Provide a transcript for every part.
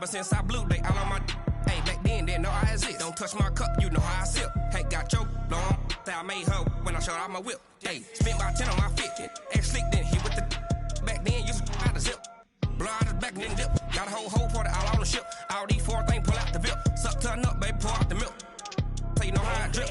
since I blew, they all on my. Hey, back then, didn't know I exist. Don't touch my cup, you know how I sip. Hey, got your long. I made her when I showed out my whip. Hey, spent about 10 on my fit. Ex-slick, then hit with the. Back then, used to out the zip. Blow out his back, then dip. Got a whole party all on the ship. All these four things, pull out the VIP. Suck, turn up, baby, pour out the milk. So you know how I drip.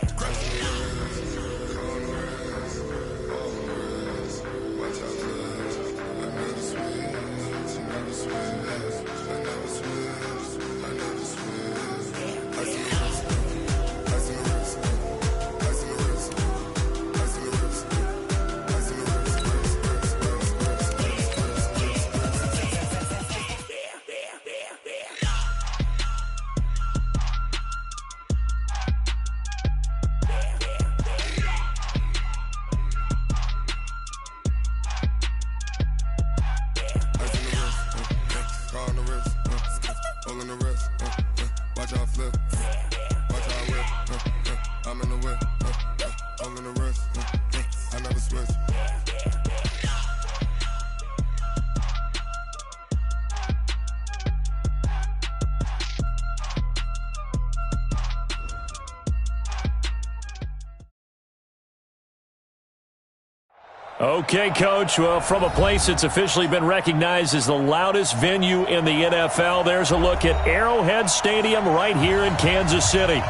Okay, Coach. Well, from a place that's officially been recognized as the loudest venue in the NFL, there's a look at Arrowhead Stadium right here in Kansas City.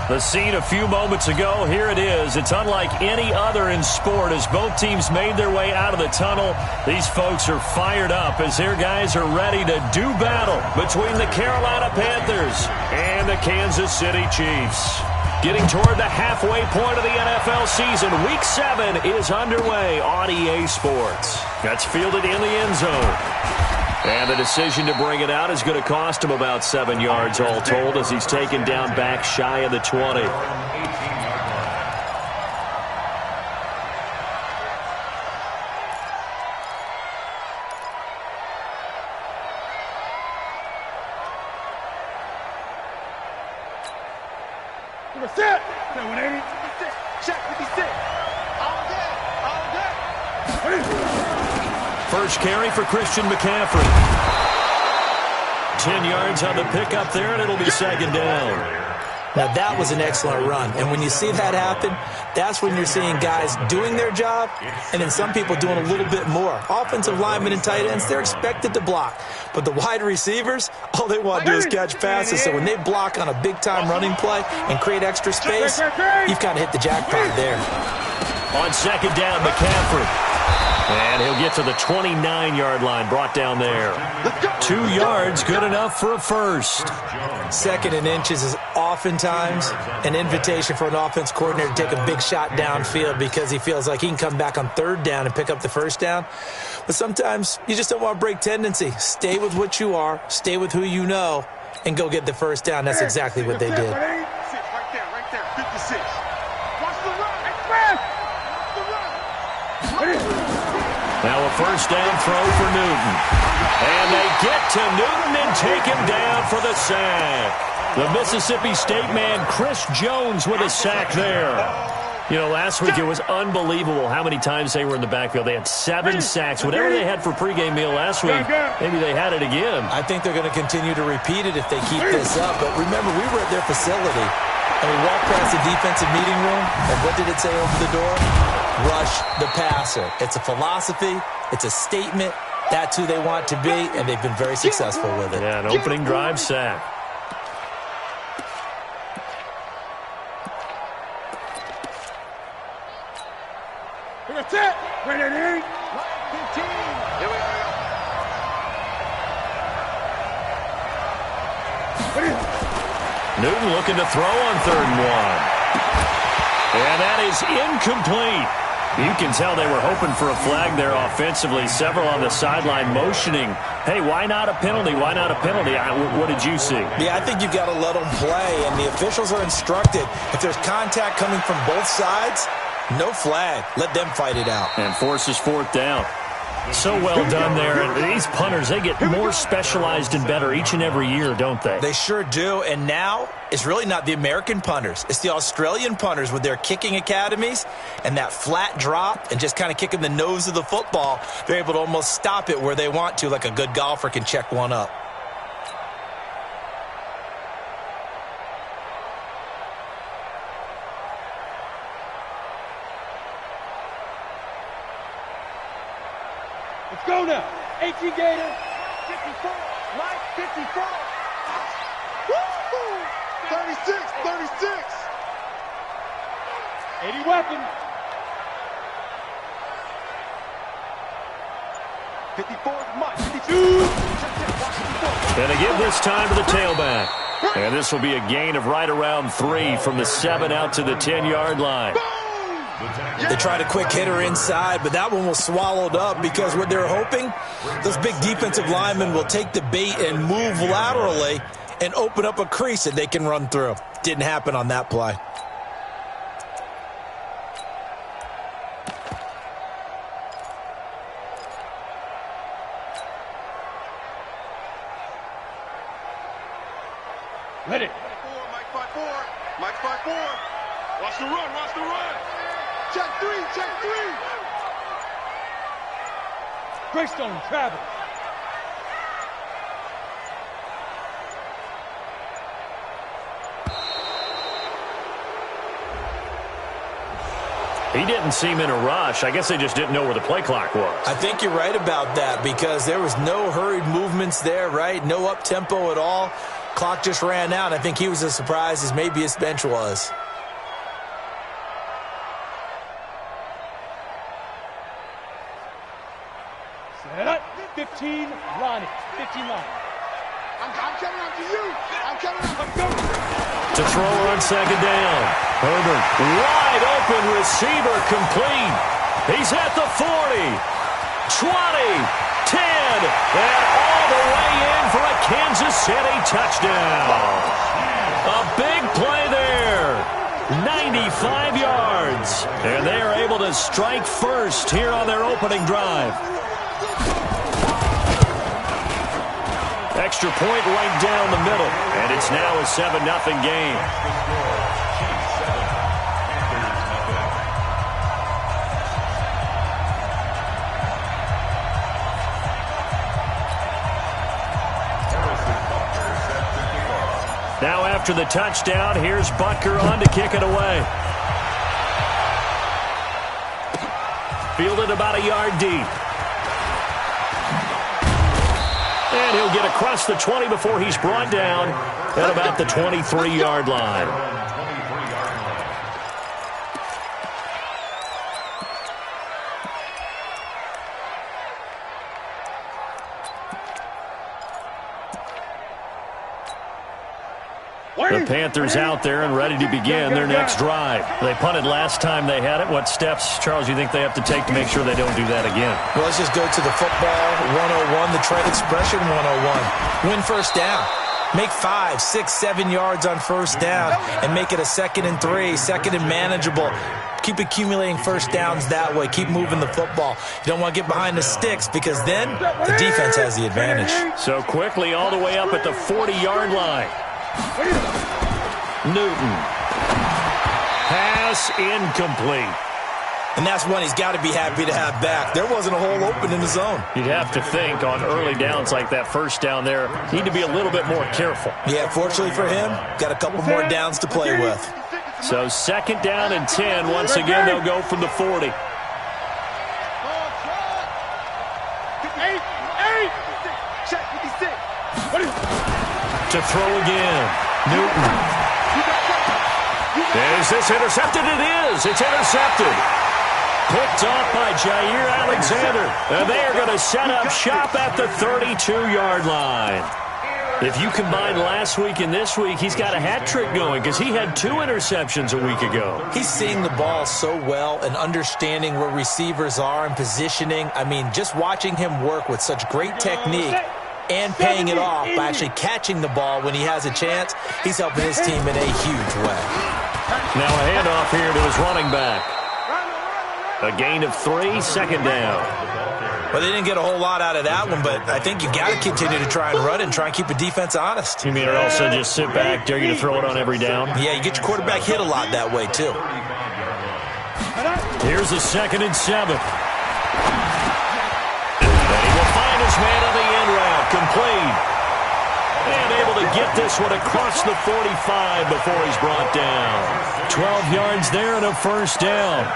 The scene a few moments ago, here it is. It's unlike any other in sport as both teams made their way out of the tunnel. These folks are fired up as their guys are ready to do battle between the Carolina Panthers and the Kansas City Chiefs. Getting toward the halfway point of the NFL season, Week 7 is underway on EA Sports. That's fielded in the end zone. And the decision to bring it out is going to cost him about 7 yards all told as he's taken down back shy of the 20. First carry for Christian McCaffrey. 10 yards on the pickup there, and it'll be second down. Now, that was an excellent run. And when you see that happen, that's when you're seeing guys doing their job and then some people doing a little bit more. Offensive linemen and tight ends, they're expected to block. But the wide receivers, all they want to do is catch passes. So when they block on a big-time running play and create extra space, you've kind of hit the jackpot there. On second down, McCaffrey. And he'll get to the 29-yard line, brought down there. 2 yards, good enough for a first. Second and inches is oftentimes an invitation for an offense coordinator to take a big shot downfield because he feels like he can come back on third down and pick up the first down. But sometimes you just don't want to break tendency. Stay with what you are, stay with who you know, and go get the first down. That's exactly what they did. Right there, 56. Watch the run. Now a first down throw for Newton. And they get to Newton and take him down for the sack. The Mississippi State man, Chris Jones, with a sack there. You know, last week it was unbelievable how many times they were in the backfield. They had 7 sacks. Whatever they had for pregame meal last week, maybe they had it again. I think they're going to continue to repeat it if they keep this up. But remember, we were at their facility, and we walked past the defensive meeting room, and what did it say over the door? Rush the passer. It's a philosophy. It's a statement. That's who they want to be, and they've been very successful with it. Yeah, an opening drive sack. That's it. Ready, 15. Here we go. Newton looking to throw on 3rd and 1. And that is incomplete. You can tell they were hoping for a flag there offensively. Several on the sideline motioning. Hey, why not a penalty? Why not a penalty? What did you see? Yeah, I think you've got to let them play, and the officials are instructed. If there's contact coming from both sides, no flag. Let them fight it out. And forces 4th down. So well done there. And these punters, they get more specialized and better each and every year, don't they? They sure do. And now it's really not the American punters. It's the Australian punters with their kicking academies and that flat drop and just kind of kicking the nose of the football. They're able to almost stop it where they want to, like a good golfer can check one up. Let's go now. 18 Gator. 54. Mike, 54. Woo! 36, 36. 80 weapon. 54, Mike, 52. And they give this time to the tailback. And this will be a gain of right around 3 from the 7 out to the 10-yard line. They tried a quick hitter inside, but that one was swallowed up because what they're hoping, those big defensive linemen will take the bait and move laterally and open up a crease that they can run through. Didn't happen on that play. Ready. Mike 5-4. Mike 5-4. Watch the run. Watch the run. Check 3. Check 3. Greystone, Travis. He didn't seem in a rush. I guess they just didn't know where the play clock was. I think you're right about that because there was no hurried movements there, right? No up-tempo at all. Clock just ran out. I think he was as surprised as maybe his bench was. Set up. 15, Ronnie. 15 line. I'm coming on to you. I'm coming on. To throw on second down. Herbert, wide open receiver, complete. He's at the 40, 20, 10, and all the way in for a Kansas City touchdown. A big play there. 95 yards. And they are able to strike first here on their opening drive. Extra point right down the middle. And it's now a 7-0 game. Now after the touchdown, here's Butker on to kick it away. Fielded about a yard deep. And he'll get across the 20 before he's brought down at about the 23-yard line. The Panthers out there and ready to begin their next drive. They punted last time they had it. What steps, Charles, do you think they have to take to make sure they don't do that again? Well, let's just go to the football 101, the trade expression 101. Win first down. Make 5, 6, 7 yards on first down and make it a 2nd and 3, 2nd and manageable. Keep accumulating first downs that way. Keep moving the football. You don't want to get behind the sticks because then the defense has the advantage. So quickly all the way up at the 40-yard line. Newton. Pass incomplete. And that's one he's got to be happy to have back. There wasn't a hole open in the zone. You'd have to think on early downs like that first down there, need to be a little bit more careful. Yeah, fortunately for him, got a couple more downs to play with. So 2nd down and 10. Once again, they'll go from the 40. To throw again. Newton. Is this intercepted? It is. It's intercepted. Picked off by Jair Alexander. And they are going to set up shop at the 32-yard line. If you combine last week and this week, he's got a hat trick going because he had 2 interceptions a week ago. He's seeing the ball so well and understanding where receivers are and positioning. I mean, just watching him work with such great technique and paying it off by actually catching the ball when he has a chance, he's helping his team in a huge way. Now a handoff here to his running back. A gain of 3, 2nd down. Well, they didn't get a whole lot out of that one, but I think you've got to continue to try and run and try and keep the defense honest. You mean it also just sit back, dare you to throw it on every down? Yeah, you get your quarterback hit a lot that way, too. Here's a 2nd and 7. And he will find his man on the end route, complete. And able to get this one across the 45 before he's brought down. 12 yards there and a first down.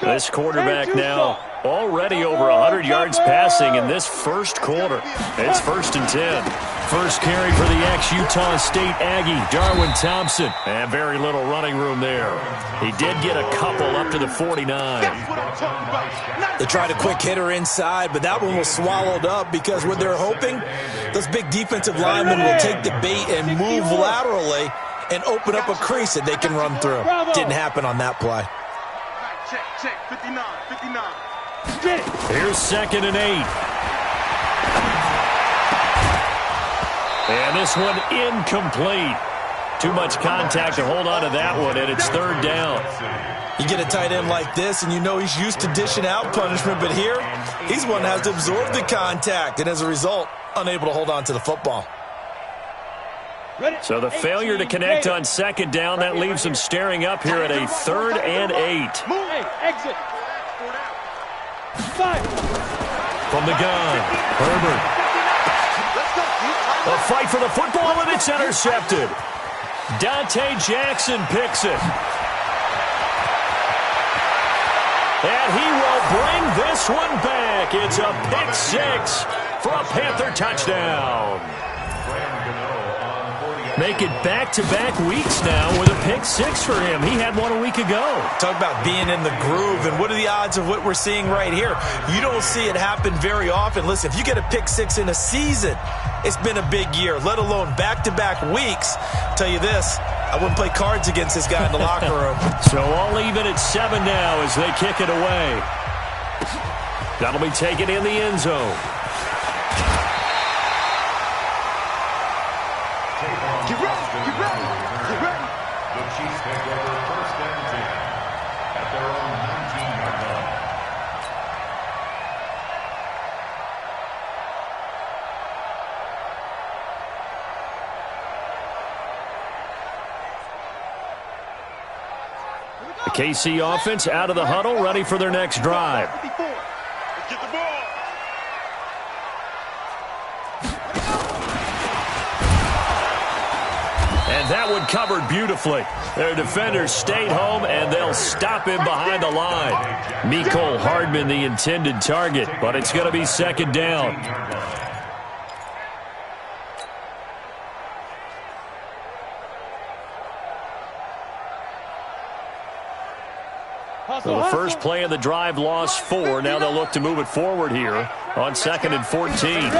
This quarterback now already over 100 yards passing in this first quarter. It's 1st and 10. First carry for the ex-Utah State Aggie, Darwin Thompson. And very little running room there. He did get a couple up to the 49. They tried a quick hitter inside, but that one was swallowed up because what they're hoping, those big defensive linemen will take the bait and move laterally and open up a crease that they can run through. Didn't happen on that play. Check, 59. Here's 2nd and 8. And this one incomplete. Too much contact to hold on to that one, and it's 3rd down. You get a tight end like this, and you know he's used to dishing out punishment, but here, he's one that has to absorb the contact, and as a result, unable to hold on to the football. So the failure to connect on 2nd down, that leaves him staring up here at a 3rd and 8. Exit. From the gun, Herbert. A fight for the football, and it's intercepted. Dante Jackson picks it. And he will bring this one back. It's a pick 6 for a Panther touchdown. Make it back-to-back weeks now with a pick 6 for him. He had one a week ago. Talk about being in the groove, and what are the odds of what we're seeing right here? You don't see it happen very often. Listen, if you get a pick 6 in a season, it's been a big year, let alone back-to-back weeks. I'll tell you this, I wouldn't play cards against this guy in the locker room. So all even at 7 now as they kick it away. That'll be taken in the end zone. Get ready. The Chiefs take over 1st and 10 at their own 19-yard line. The KC offense out of the huddle, ready for their next drive. Let's get the ball. And that one covered beautifully. Their defenders stayed home, and they'll stop him behind the line. Mecole Hardman, the intended target, but it's going to be 2nd down. So the first play of the drive lost 4. Now they'll look to move it forward here on 2nd and 14.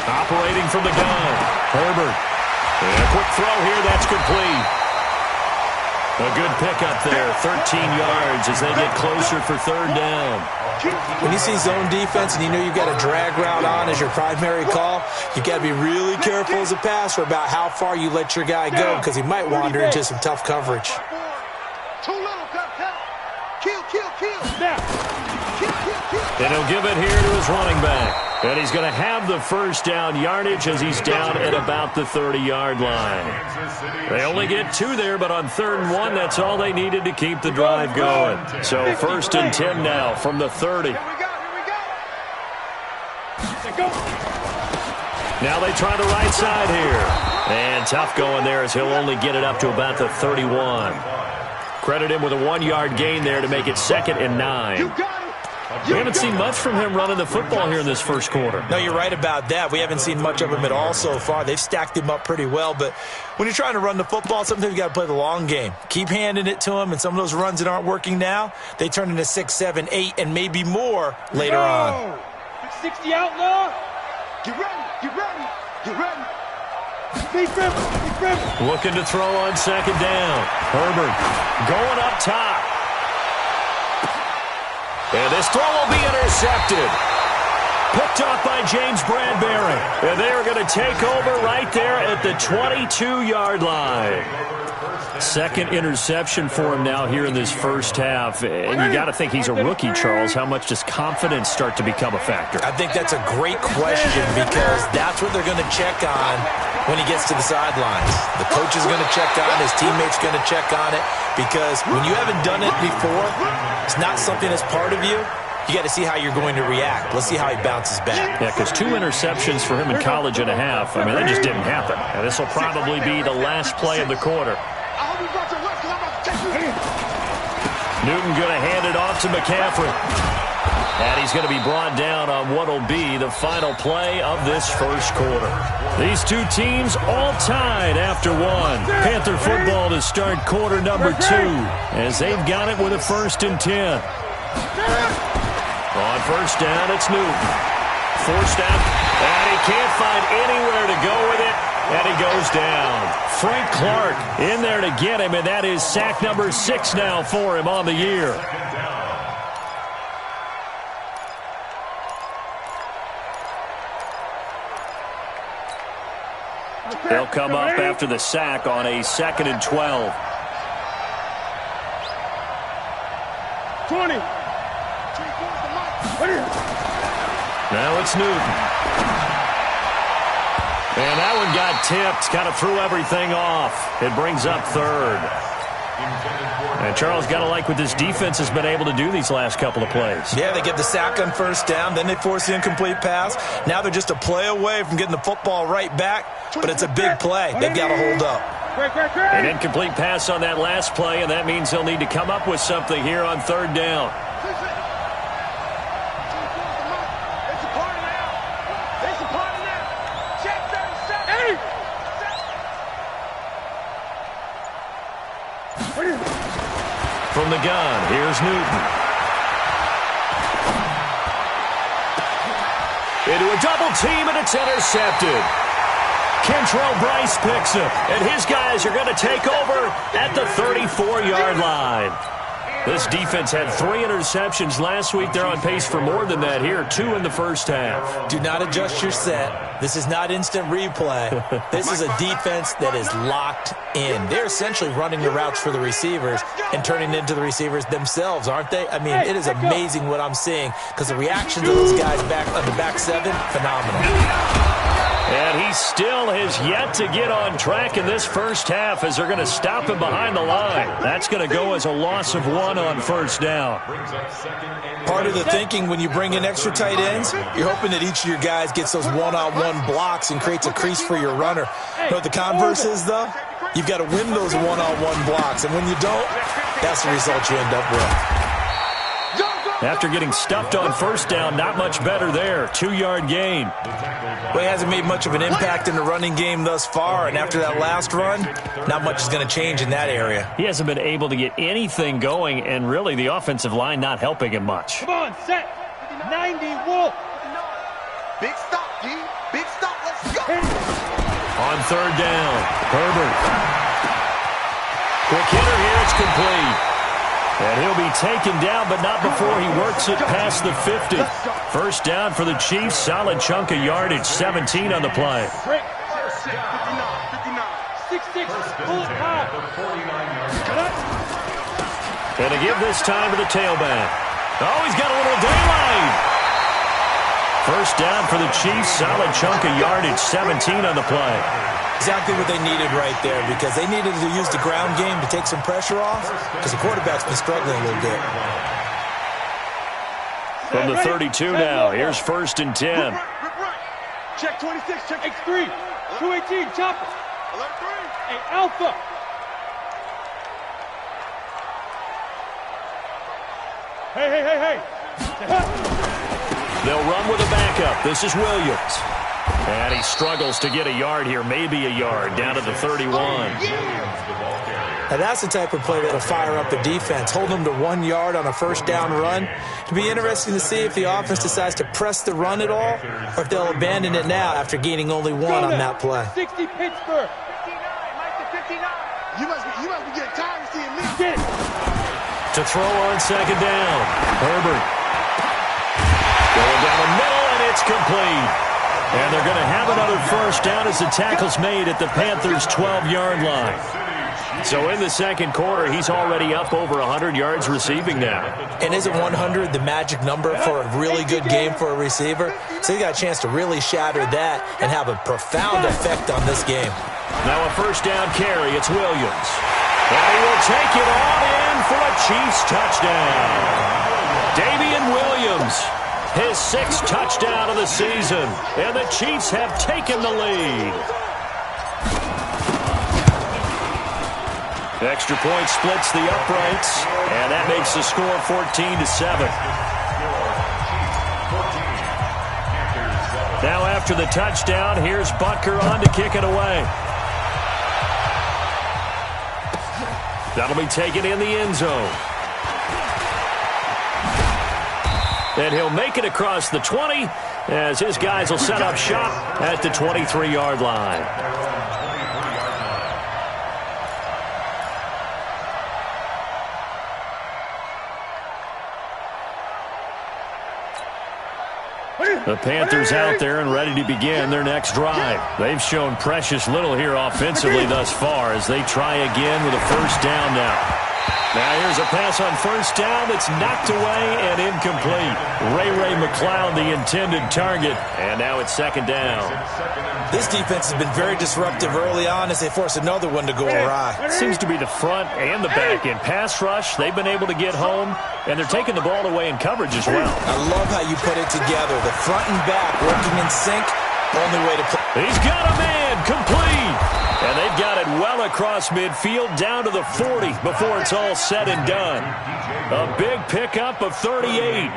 Operating from the gun, Herbert. And a quick throw here, that's complete. A good pickup there, 13 yards as they get closer for 3rd down. When you see zone defense and you know you've got a drag route on as your primary call, you got to be really careful as a passer about how far you let your guy go because he might wander into some tough coverage. Too little, kill. And he'll give it here to his running back. And he's going to have the first down yardage as he's down at about the 30-yard line. They only get 2 there, but on 3rd and 1, that's all they needed to keep the drive going. So 1st and 10 now from the 30. Here we go. Now they try the right side here. And tough going there as he'll only get it up to about the 31. Credit him with a 1-yard gain there to make it 2nd and 9. We haven't seen much from him running the football here in this first quarter. No, you're right about that. We haven't seen much of him at all so far. They've stacked him up pretty well, but when you're trying to run the football, sometimes you got to play the long game. Keep handing it to him, and some of those runs that aren't working now, they turn into 6, 7, 8, and maybe more later on. 60 outlaw. Get ready. Be friendly. Looking to throw on 2nd down. Herbert going up top. And this throw will be intercepted. Picked off by James Bradbury. And they are going to take over right there at the 22-yard line. 2nd interception for him now here in this first half. And you got to think he's a rookie, Charles. How much does confidence start to become a factor? I think that's a great question because that's what they're going to check on when he gets to the sidelines. The coach is going to check on it. His teammates going to check on it because when you haven't done it before, it's not something that's part of you. You got to see how you're going to react. Let's see how he bounces back. Yeah, because 2 interceptions for him in college and a half. I mean, that just didn't happen. And this will probably be the last play of the quarter. Newton going to hand it off to McCaffrey. And he's going to be brought down on what will be the final play of this first quarter. These two teams all tied after one. Panther football to start quarter number 2 as they've got it with a 1st and 10. On first down, it's Newton. Forced out, and he can't find anywhere to go with it, and he goes down. Frank Clark in there to get him, and that is sack number 6 now for him on the year. They'll come up after the sack on a 2nd and 12. 20. Now it's Newton. And that one got tipped, kind of threw everything off. It brings up 3rd. And Charles, got to like what this defense has been able to do these last couple of plays. Yeah, they get the sack on first down, then they force the incomplete pass. Now they're just a play away from getting the football right back, but it's a big play. They've got to hold up. An incomplete pass on that last play, and that means they'll need to come up with something here on 3rd down. From the gun, here's Newton. Into a double team, and it's intercepted. Kentrell Bryce picks him, and his guys are going to take over at the 34-yard line. This defense had 3 interceptions last week. They're on pace for more than that here, 2 in the first half. Do not adjust your set. This is not instant replay. This is a defense that is locked in. They're essentially running the routes for the receivers and turning into the receivers themselves, aren't they? I mean, it is amazing what I'm seeing because the reaction to those guys back on the back 7, phenomenal. And he still has yet to get on track in this first half as they're going to stop him behind the line. That's going to go as a loss of 1 on first down. Part of the thinking when you bring in extra tight ends, you're hoping that each of your guys gets those one-on-one blocks and creates a crease for your runner. You know what the converse is, though? You've got to win those one-on-one blocks, and when you don't, that's the result you end up with. After getting stuffed on first down, not much better there. 2-yard gain. Well, he hasn't made much of an impact in the running game thus far, and after that last run, not much is going to change in that area. He hasn't been able to get anything going, and really the offensive line not helping him much. Come on, set. 90, Wolf. Big stop, D. Big stop. Let's go. On 3rd down, Herbert. Quick hitter here, it's complete. And he'll be taken down, but not before he works it past the 50. First down for the Chiefs. Solid chunk of yardage. 17 on the play. 59, 6-6, pull it high. And to give this time to the tailback. Oh, he's got a little daylight. First down for the Chiefs. Solid chunk of yardage. 17 on the play. Exactly what they needed right there because they needed to use the ground game to take some pressure off because the quarterback's been struggling a little bit. From the 32 now, here's 1st and 10. Check 26, check X3, 218, chopper. Hey, Alpha. Hey. They'll run with a backup. This is Williams. And he struggles to get a yard here, maybe a yard, down to the 31. Now that's the type of play that'll fire up the defense. Hold them to 1 yard on a first down run. It'll be interesting to see if the offense decides to press the run at all or if they'll abandon it now after gaining only 1 on that play. 60 Pittsburgh. 59. You must be getting tired of seeing me. Get it. To throw on 2nd down, Herbert. Going down the middle, and it's complete. And they're going to have another first down as the tackle's made at the Panthers' 12-yard line. So in the second quarter, he's already up over 100 yards receiving now. And isn't 100 the magic number for a really good game for a receiver? So he got a chance to really shatter that and have a profound effect on this game. Now a first down carry. It's Williams. And he will take it on in for a Chiefs touchdown. Damian Williams. His 6th touchdown of the season, and the Chiefs have taken the lead. Extra point splits the uprights, and that makes the score 14-7. Now after the touchdown, here's Butker on to kick it away. That'll be taken in the end zone. And he'll make it across the 20 as his guys will set up shop at the 23-yard line. The Panthers out there and ready to begin their next drive. They've shown precious little here offensively thus far as they try again with a first down now. Now here's a pass on first down that's knocked away and incomplete. Ray McCloud, the intended target, and now it's second down. This defense has been very disruptive early on as they force another one to go awry. It seems to be the front and the back end. Pass rush, they've been able to get home, and they're taking the ball away in coverage as well. I love how you put it together. The front and back working in sync, only way to play. He's got a man, complete. And they've got it well across midfield down to the 40 before it's all said and done. A big pickup of 38.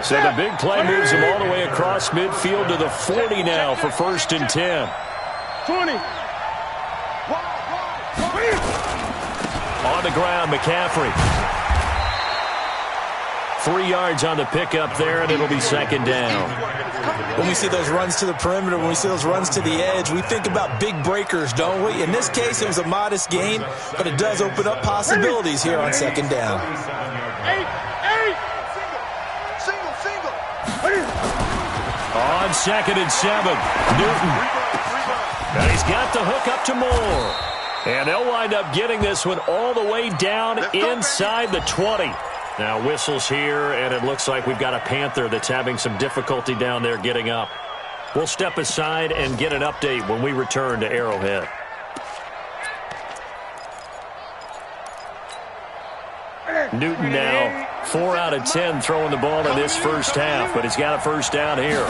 So the big play moves him all the way across midfield to the 40 now for first and 10. 20. On the ground, McCaffrey. 3 yards on the pickup there, and it'll be second down. When we see those runs to the perimeter, when we see those runs to the edge, we think about big breakers, don't we? In this case, it was a modest gain, but it does open up possibilities here on second down. 8. Single. On second and 7, Newton. And he's got the hook up to Moore. And they'll wind up getting this one all the way down inside the 20. Now whistles here, and it looks like we've got a Panther that's having some difficulty down there getting up. We'll step aside and get an update when we return to Arrowhead. Newton now 4 out of 10 throwing the ball in this first half, but he's got a first down here.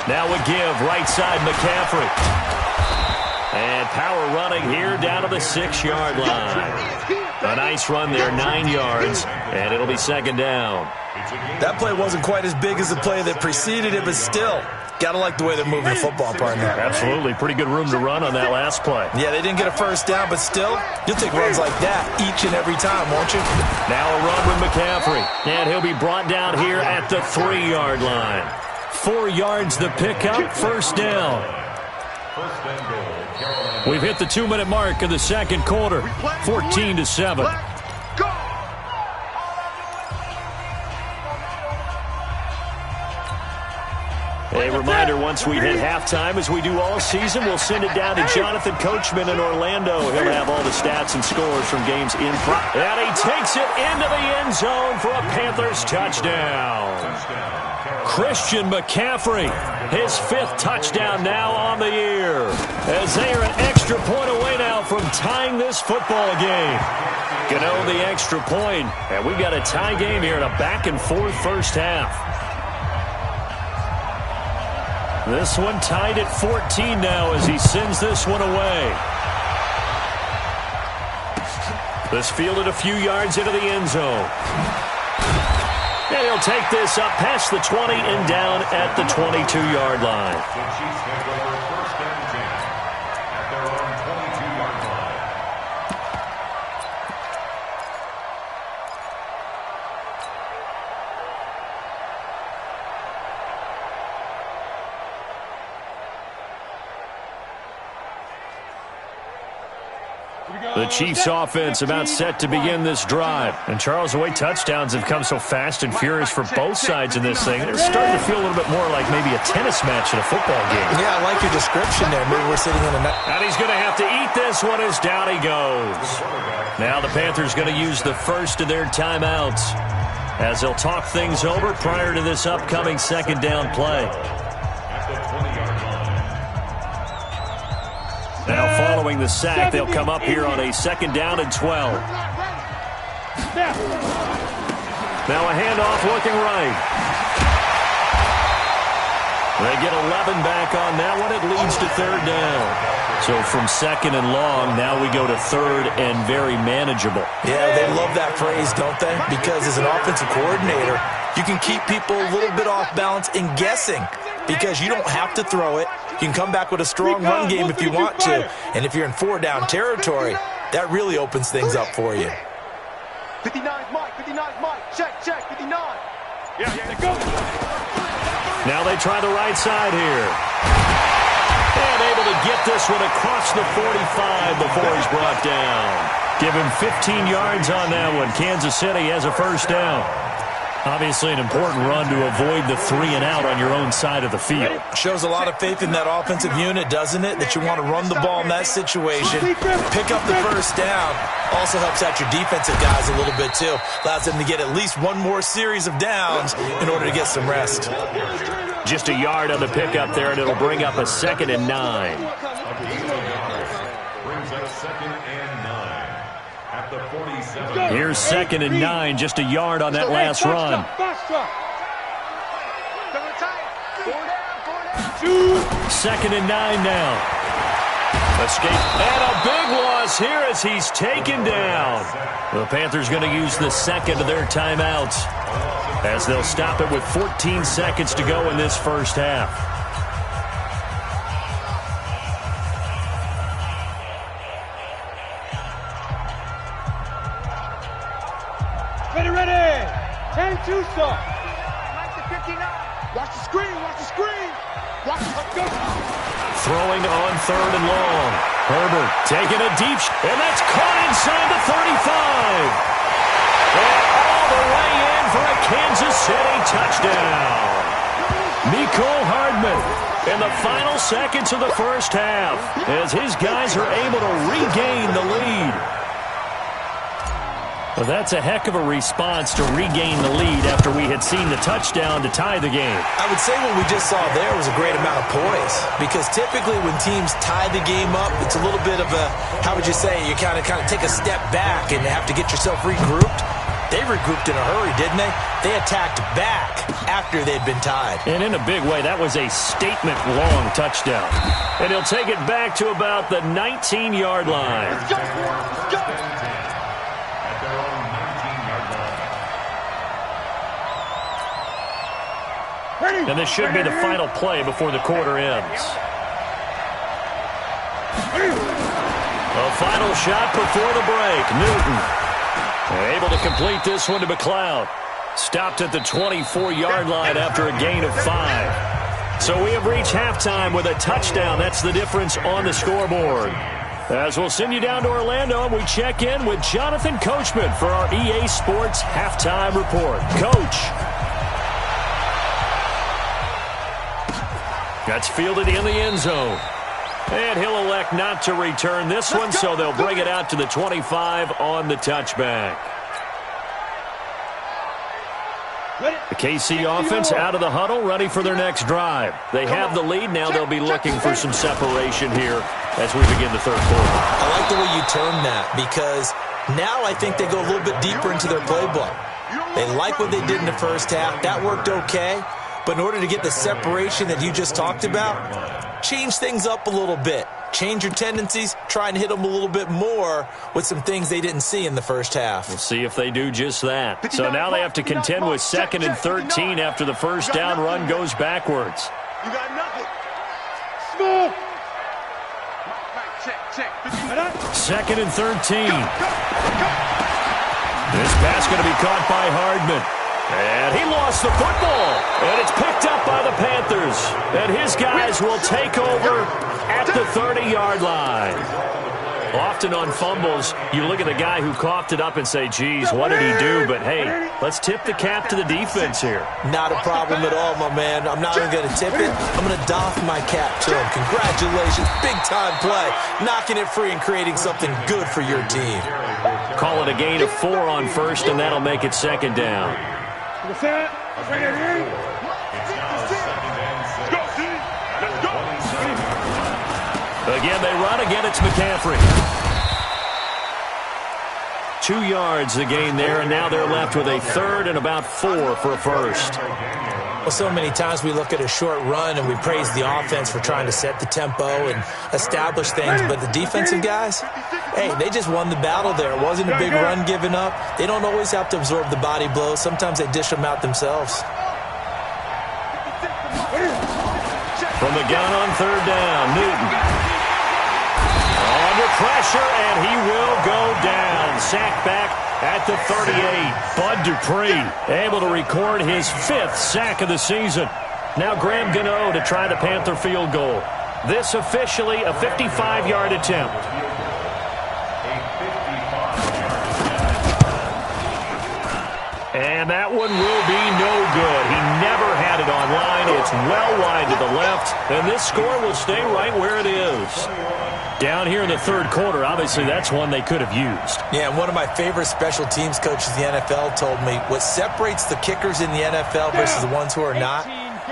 Now a give, right side McCaffrey. And power running here down to the 6-yard line. A nice run there, 9 yards, and it'll be second down. That play wasn't quite as big as the play that preceded it, but still, got to like the way they're moving the football, partner. Absolutely. Pretty good room to run on that last play. Yeah, they didn't get a first down, but still, you'll take runs like that each and every time, won't you? Now a run with McCaffrey, and he'll be brought down here at the 3-yard line. 4 yards the pickup, first down. We've hit the 2-minute mark of the second quarter, 14-7. A reminder, once we hit halftime, as we do all season, we'll send it down to Jonathan Coachman in Orlando. He'll have all the stats and scores from games in front. And he takes it into the end zone for a Panthers touchdown. Christian McCaffrey, his 5th touchdown now on the year, as they are an extra point away now from tying this football game. Gano the extra point, and we've got a tie game here in a back-and-forth first half. This one tied at 14 now as he sends this one away. This fielded a few yards into the end zone. And he'll take this up past the 20 and down at the 22-yard line. The Chiefs take over first and 10 at their own 22-yard line. The Chiefs offense about set to begin this drive. And Charles, the way touchdowns have come so fast and furious for both sides in this thing, it's starting to feel a little bit more like maybe a tennis match in a football game. Yeah, I like your description there. Maybe we're sitting in a... And he's going to have to eat this one as down he goes. Now the Panthers going to use the first of their timeouts as they'll talk things over prior to this upcoming second down play. Now following the sack, they'll come up here on a second down and 12. Now a handoff looking right. They get 11 back on that one. It leads to third down. So from second and long, now we go to third and very manageable. Yeah, they love that phrase, don't they? Because as an offensive coordinator, you can keep people a little bit off balance and guessing because you don't have to throw it. You can come back with a strong run game if you want to. And if you're in 4-down territory, that really opens things up for you. 59's Mike, 59's Mike. Check, 59. Yeah, go. Now they try the right side here. And able to get this one across the 45 before he's brought down. Give him 15 yards on that one. Kansas City has a first down. Obviously an important run to avoid the 3-and-out on your own side of the field. Shows a lot of faith in that offensive unit, doesn't it? That you want to run the ball in that situation. Pick up the first down. Also helps out your defensive guys a little bit, too. Allows them to get at least one more series of downs in order to get some rest. Just a yard on the pickup there, and it'll bring up a 2nd and 9. Brings up 2nd and 9 at the 47. Here's 2nd and 9, just a yard on that last run. 2nd and 9 now. Escape, and a big loss here as he's taken down. The Panthers going to use the second of their timeouts as they'll stop it with 14 seconds to go in this first half. Ready. 10-2 stop. Watch the screen, watch the screen. Watch the Throwing on 3rd and long. Herbert taking a deep and that's caught inside the 35. And all the way in for a Kansas City touchdown. Mecole Hardman in the final seconds of the first half as his guys are able to regain the lead. Well, that's a heck of a response to regain the lead after we had seen the touchdown to tie the game. I would say what we just saw there was a great amount of poise because typically when teams tie the game up, it's a little bit of a, how would you say, you kind of take a step back and have to get yourself regrouped. They regrouped in a hurry, didn't they? They attacked back after they'd been tied. And in a big way, that was a statement-long touchdown. And he'll take it back to about the 19-yard line. Let's go. And this should be the final play before the quarter ends. A final shot before the break. Newton able to complete this one to McLeod. Stopped at the 24-yard line after a gain of 5. So we have reached halftime with a touchdown. That's the difference on the scoreboard. As we'll send you down to Orlando, and we check in with Jonathan Coachman for our EA Sports Halftime Report. Coach. That's fielded in the end zone. And he'll elect not to return this one, so they'll bring it out to the 25 on the touchback. The KC offense out of the huddle, ready for their next drive. They have the lead. Now they'll be looking for some separation here as we begin the third quarter. I like the way you term that because now I think they go a little bit deeper into their playbook. They like what they did in the first half. That worked okay. But in order to get the separation that you just talked about, change things up a little bit. Change your tendencies, try and hit them a little bit more with some things they didn't see in the first half. We'll see if they do just that. So now they have to contend with 2nd and 13 after the first down run goes backwards. You got nothing. Small. Check. 2nd and 13. This pass going to be caught by Hardman. And he lost the football. And it's picked up by the Panthers. And his guys will take over at the 30-yard line. Often on fumbles, you look at the guy who coughed it up and say, geez, what did he do? But, hey, let's tip the cap to the defense here. Not a problem at all, my man. I'm not even going to tip it. I'm going to doff my cap to him. Congratulations. Big-time play. Knocking it free and creating something good for your team. Call it a gain of 4 on first, and that'll make it 2nd down. Again, they run. Again, it's McCaffrey. 2 yards the gain there, and now they're left with a 3rd and about 4 for a first. Well, so many times we look at a short run and we praise the offense for trying to set the tempo and establish things, but the defensive guys, hey, they just won the battle there. It wasn't a big run given up. They don't always have to absorb the body blows. Sometimes they dish them out themselves. From the gun on third down, Newton. Under pressure, and he will go down. Sacked back at the 38. Bud Dupree able to record his 5th sack of the season. Now Graham Gano to try the Panther field goal. This officially a 55-yard attempt. And that one will be no good. He never had it on line. It's well wide to the left, and this score will stay right where it is. Down here in the third quarter, obviously that's one they could have used. Yeah, and one of my favorite special teams coaches in the NFL told me what separates the kickers in the NFL versus the ones who are not,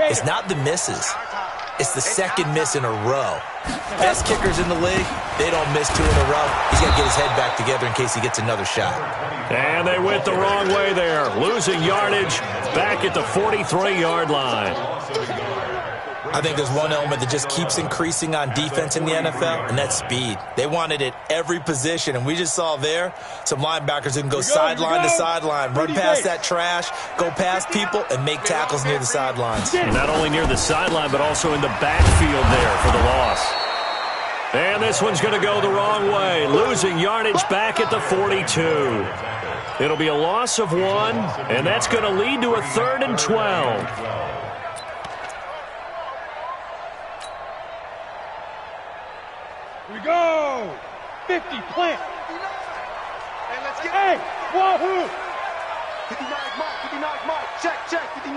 it's not the misses. It's the second miss in a row. Best kickers in the league, they don't miss 2 in a row. He's got to get his head back together in case he gets another shot. And they went the wrong way there. Losing yardage back at the 43-yard line. I think there's one element that just keeps increasing on defense in the NFL, and that's speed. They want it at every position, and we just saw there some linebackers who can go sideline to sideline, run past that trash, go past people, and make tackles near the sidelines. And not only near the sideline, but also in the backfield there for the loss. And this one's going to go the wrong way. Losing yardage back at the 42. It'll be a loss of 1, and that's going to lead to a 3rd and 12. We go! 50, plant! Hey, let's get Hey, wahoo! 59 Mike, 59 Mike, check, 59.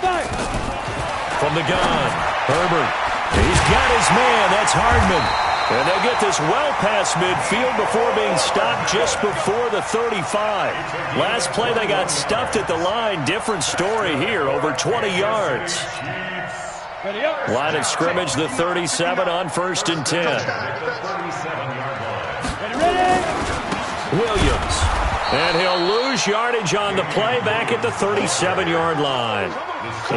Nice! From the gun, Herbert. He's got his man. That's Hardman. And they'll get this well past midfield before being stopped just before the 35. Last play, they got stuffed at the line. Different story here, over 20 yards. Line of scrimmage, the 37 on 1st and 10. Williams. And he'll lose yardage on the play back at the 37-yard line.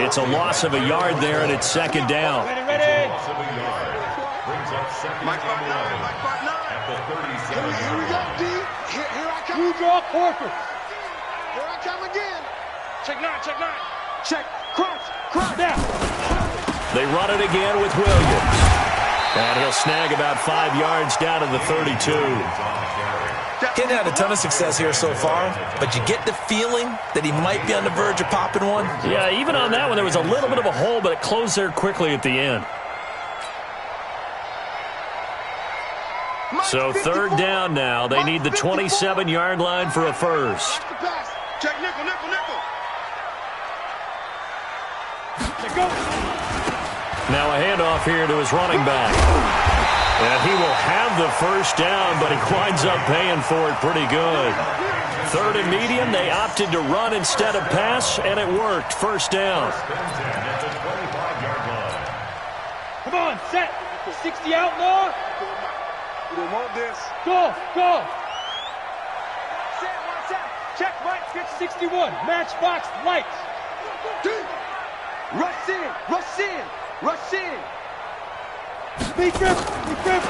It's a loss of a yard there, and it's 2nd down. Ready. Mike 5-9, Mike 5-9. Here we go, D. Here I come. You draw Corker. Here I come again. Check 9, check 9. Check, crunch. Now. They run it again with Williams. And he'll snag about 5 yards down to the 32. He's had a ton of success here so far, but you get the feeling that he might be on the verge of popping one. Yeah, even on that one, there was a little bit of a hole, but it closed there quickly at the end. So 3rd down now. They need the 27-yard line for a first. Check nickel, nickel, nickel. Now a handoff here to his running back. And he will have the first down, but he winds up paying for it pretty good. 3rd and medium, they opted to run instead of pass, and it worked. First down. Come on, set. 60 outlaw. We don't want this. Go, go. Set. Check, right. 61, matchbox lights. Rush in, rush in, rush in. Be grip.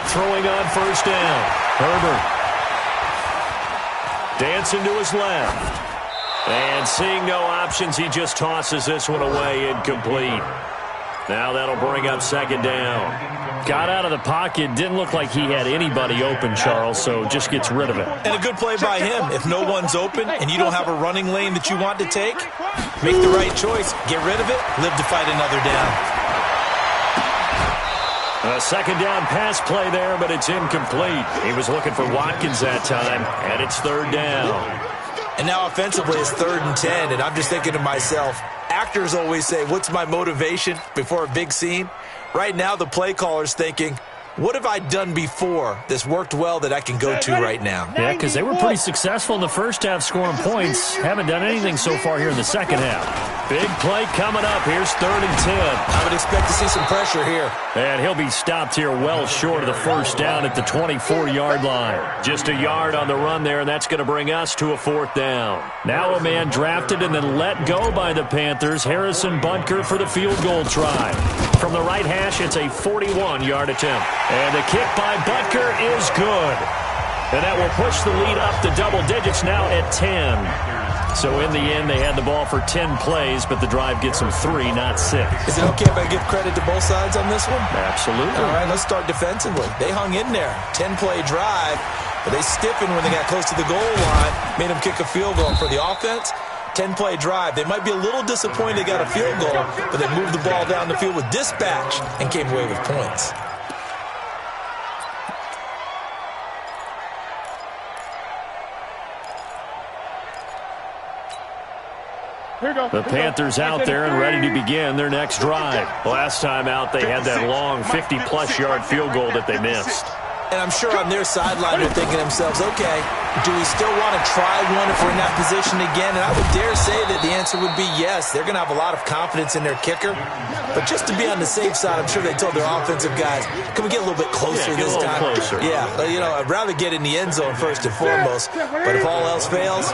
Throwing on first down. Herbert. Dancing to his left. And seeing no options, he just tosses this one away, incomplete. Now that'll bring up 2nd down. Got out of the pocket, didn't look like he had anybody open, Charles, so just gets rid of it. And a good play by him. If no one's open and you don't have a running lane that you want to take, make the right choice. Get rid of it, live to fight another down. A 2nd down pass play there, but it's incomplete. He was looking for Watkins that time, and it's 3rd down. And now offensively it's 3rd and 10, and I'm just thinking to myself, actors always say, what's my motivation before a big scene? Right now the play caller's thinking, what have I done before that's worked well that I can go to right now? Yeah, because they were pretty successful in the first half scoring points. Haven't done anything so far here in the second half. Big play coming up. Here's 3rd and 10. I would expect to see some pressure here. And he'll be stopped here well short of the first down at the 24-yard line. Just a yard on the run there, and that's going to bring us to a 4th down. Now a man drafted and then let go by the Panthers, Harrison Butker, for the field goal try. From the right hash, it's a 41-yard attempt. And the kick by Butker is good. And that will push the lead up to double digits now at 10. So in the end, they had the ball for 10 plays, but the drive gets them 3, not 6. Is it okay if I give credit to both sides on this one? Absolutely. All right, let's start defensively. They hung in there. 10-play drive, but they stiffened when they got close to the goal line, made them kick a field goal. For the offense, 10-play drive. They might be a little disappointed they got a field goal, but they moved the ball down the field with dispatch and came away with points. The Panthers out there and ready to begin their next drive. Last time out, they had that long 50-plus yard field goal that they missed. And I'm sure on their sideline they're thinking to themselves, okay, do we still want to try one if we're in that position again? And I would dare say that the answer would be yes. They're going to have a lot of confidence in their kicker. But just to be on the safe side, I'm sure they told their offensive guys, can we get a little bit closer this time? Closer. Yeah, I'd rather get in the end zone first and foremost. But if all else fails,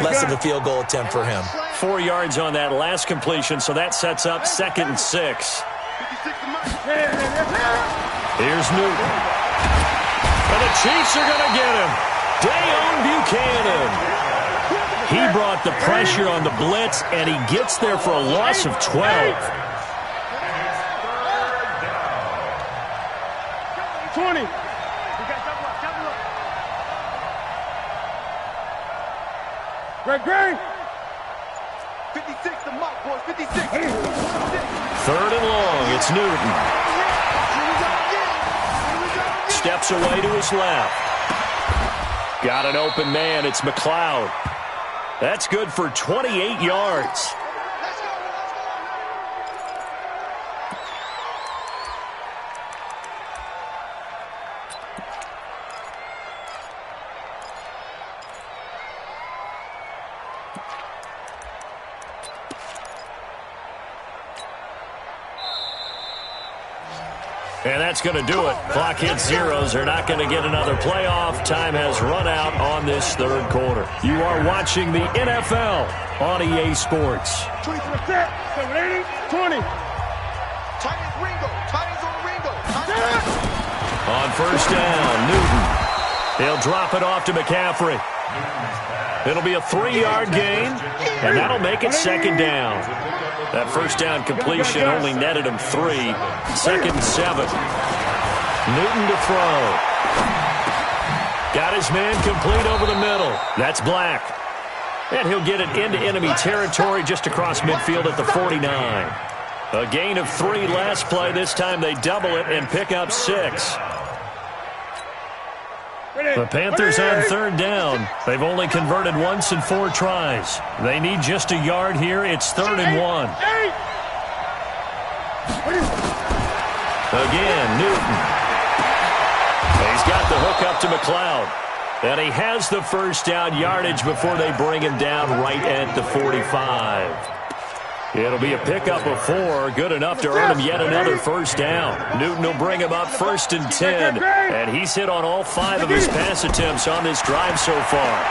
less of a field goal attempt for him. 4 yards on that last completion, so that sets up 2nd and 6. Here's Newton. And the Chiefs are going to get him. Dayon Buchanan. He brought the pressure on the blitz, and he gets there for a loss of 12. 20. Greg. 56 to Mike, boys. 56. 3rd and long. It's Newton. Steps away to his left. Got an open man. It's McLeod. That's good for 28 yards. And that's going to do it. Clock hits zeros. They're not going to get another playoff. Time has run out on this 3rd quarter. You are watching the NFL on EA Sports. 20. Titans Ringo. Titans on Ringo. On 1st down, Newton. He'll drop it off to McCaffrey. It'll be a 3-yard gain, and that'll make it 2nd down. That 1st down completion only netted him 3. 2nd and 7. Newton to throw. Got his man complete over the middle. That's Black. And he'll get it into enemy territory just across midfield at the 49. A gain of 3 last play. This time they double it and pick up 6. The Panthers on 3rd down. They've only converted once in 4 tries. They need just a yard here. It's 3rd and 1. Again, Newton. He's got the hook up to McLeod. And he has the 1st down yardage before they bring him down right at the 45. It'll be a pickup of 4, good enough to earn him yet another 1st down. Newton will bring him up 1st and 10, and he's hit on all 5 of his pass attempts on this drive so far.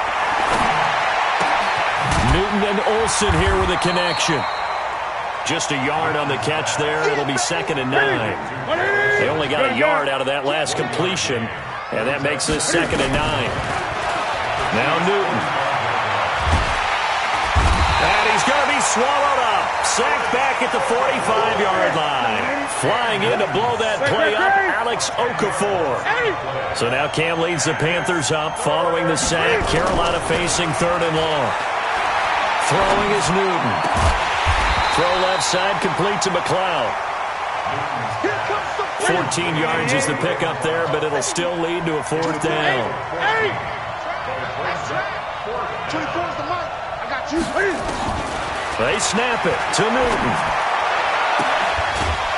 Newton and Olsen here with a connection. Just a yard on the catch there. It'll be 2nd and 9. They only got a yard out of that last completion, and that makes this 2nd and 9. Now Newton. And he's going to be swallowed up. Sacked back at the 45-yard line. Flying in to blow that play up, Alex Okafor. So now Cam leads the Panthers up following the sack. Carolina facing 3rd and long. Throwing is Newton. Throw left side, complete to McLeod. 14 yards is the pickup there, but it'll still lead to a 4th down. 24's the mark. I got you. They snap it to Newton.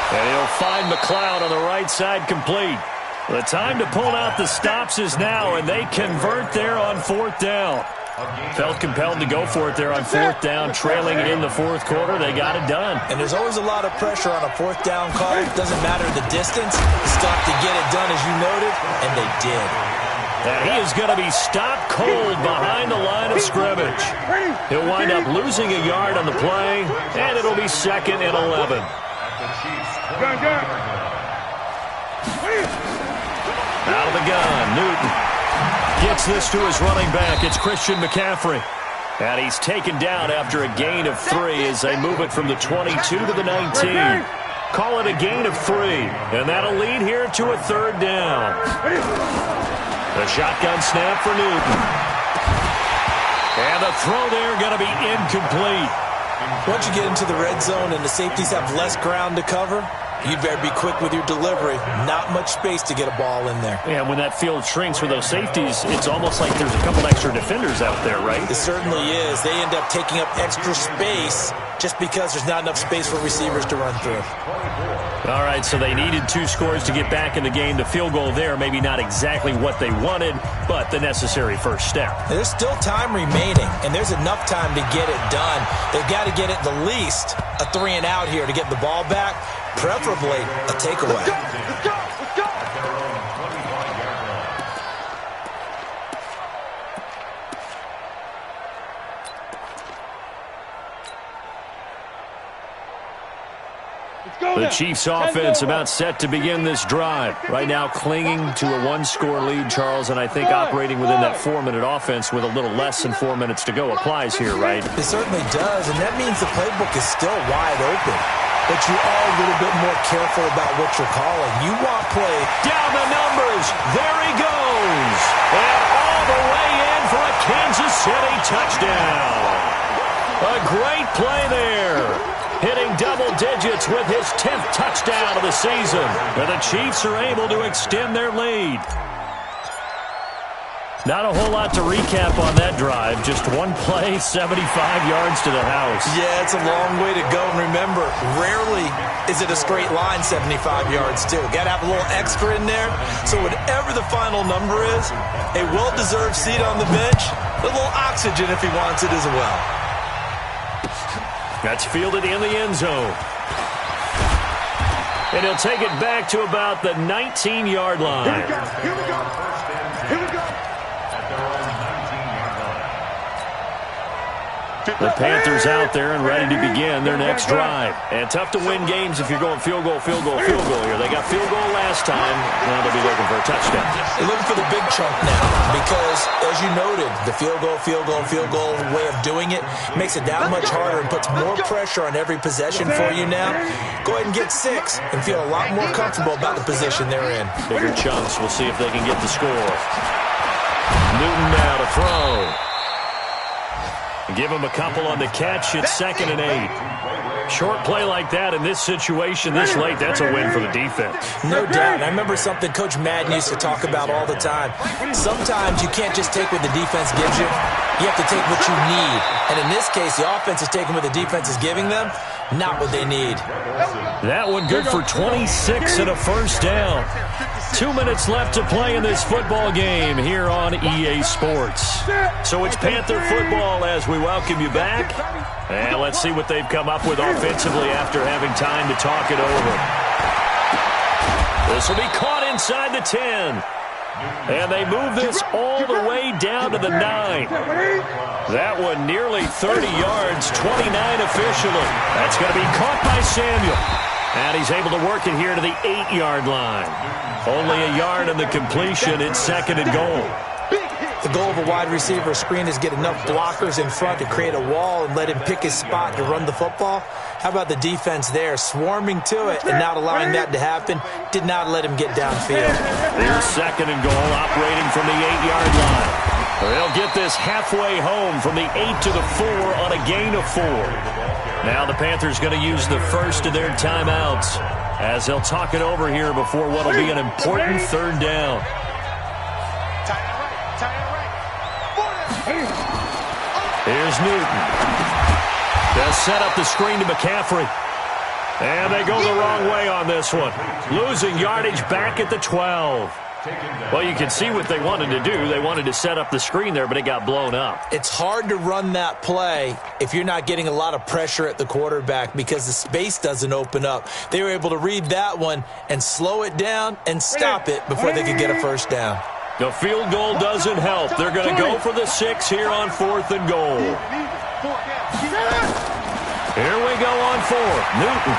And he'll find McLeod on the right side complete. The time to pull out the stops is now, and they convert there on 4th down. Felt compelled to go for it there on fourth down, trailing in the fourth quarter. They got it done. And there's always a lot of pressure on a fourth down call. It doesn't matter the distance. You still have to get it done, as you noted, and they did. And he is going to be stopped cold behind the line of scrimmage. He'll wind up losing a yard on the play, and it'll be 2nd and 11. Out of the gun, Newton gets this to his running back. It's Christian McCaffrey. And he's taken down after a gain of 3 as they move it from the 22 to the 19. Call it a gain of 3. And that'll lead here to a 3rd down. The shotgun snap for Newton. And the throw there going to be incomplete. Once you get into the red zone and the safeties have less ground to cover, you'd better be quick with your delivery. Not much space to get a ball in there. Yeah, when that field shrinks with those safeties, it's almost like there's a couple extra defenders out there, right? It certainly is. They end up taking up extra space just because there's not enough space for receivers to run through. All right, so they needed 2 scores to get back in the game. The field goal there, maybe not exactly what they wanted, but the necessary first step. There's still time remaining, and there's enough time to get it done. They've got to get at the least a 3 and out here to get the ball back, preferably a takeaway. Let's go! Let's go! The Chiefs offense about set to begin this drive. Right now clinging to a 1-score lead, Charles, and I think operating within that 4-minute offense with a little less than 4 minutes to go applies here, right? It certainly does, and that means the playbook is still wide open. But you are a little bit more careful about what you're calling. You want play. Down the numbers. There he goes. And all the way in for a Kansas City touchdown. A great play there. Hitting double digits with his 10th touchdown of the season. And the Chiefs are able to extend their lead. Not a whole lot to recap on that drive. Just one play, 75 yards to the house. Yeah, it's a long way to go. And remember, rarely is it a straight line 75 yards, too. Got to have a little extra in there. So whatever the final number is, a well-deserved seat on the bench, a little oxygen if he wants it as well. That's fielded in the end zone. And he'll take it back to about the 19-yard line. Here we go. Here we go. The Panthers out there and ready to begin their next drive. And tough to win games if you're going field goal, field goal, field goal here. They got field goal last time. Now they'll be looking for a touchdown. They're looking for the big chunk now because, as you noted, the field goal way of doing it makes it that much harder and puts more pressure on every possession for you now. Go ahead and get 6 and feel a lot more comfortable about the position they're in. Bigger chunks. We'll see if they can get the score. Newton now to throw. Give him a couple on the catch. It's 2nd and 8. Short play like that in this situation this late, that's a win for the defense. No doubt. And I remember something Coach Madden used to talk about all the time. Sometimes you can't just take what the defense gives you. You have to take what you need. And in this case, the offense is taking what the defense is giving them, not what they need. That one good for 26 and a first down. 2 minutes left to play in this football game here on EA Sports. So it's Panther football as we welcome you back. And let's see what they've come up with offensively after having time to talk it over. This will be caught inside the 10. And they move this all the way down to the 9. That one nearly 30 yards, 29 officially. That's going to be caught by Samuel. And he's able to work it here to the 8-yard line. Only a yard on the completion. It's 2nd and goal. The goal of a wide receiver screen is get enough blockers in front to create a wall and let him pick his spot to run the football. How about the defense there, swarming to it and not allowing that to happen? Did not let him get downfield. Here's 2nd and goal, operating from the 8-yard line. They'll get this halfway home from the 8 to the 4 on a gain of 4. Now the Panthers going to use the first of their timeouts as they'll talk it over here before what will be an important 3rd down. Here's Newton. They'll set up the screen to McCaffrey. And they go the wrong way on this one. Losing yardage back at the 12. Well, you can see what they wanted to do. They wanted to set up the screen there, but it got blown up. It's hard to run that play if you're not getting a lot of pressure at the quarterback because the space doesn't open up. They were able to read that one and slow it down and stop it before they could get a first down. The field goal doesn't help. They're going to go for the 6 here on 4th and goal. Here we go on 4th. Newton.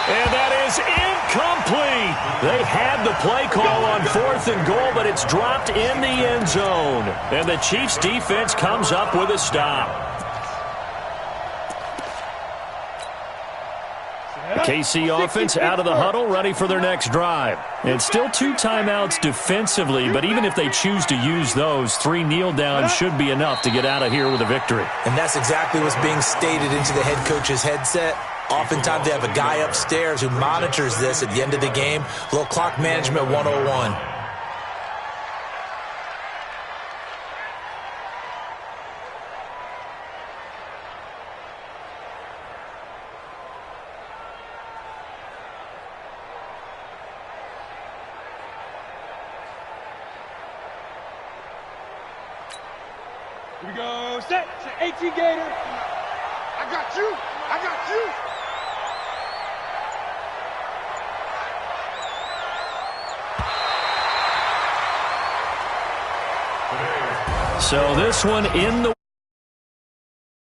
And that is incomplete. They had the play call on 4th and goal, but it's dropped in the end zone. And the Chiefs defense comes up with a stop. KC offense out of the huddle, ready for their next drive. And still 2 timeouts defensively, but even if they choose to use those, 3 kneel downs should be enough to get out of here with a victory. And that's exactly what's being stated into the head coach's headset. Oftentimes they have a guy upstairs who monitors this at the end of the game. A little clock management 101. Here we go. Set. 18 Gator. I got you. I got you. So this one in the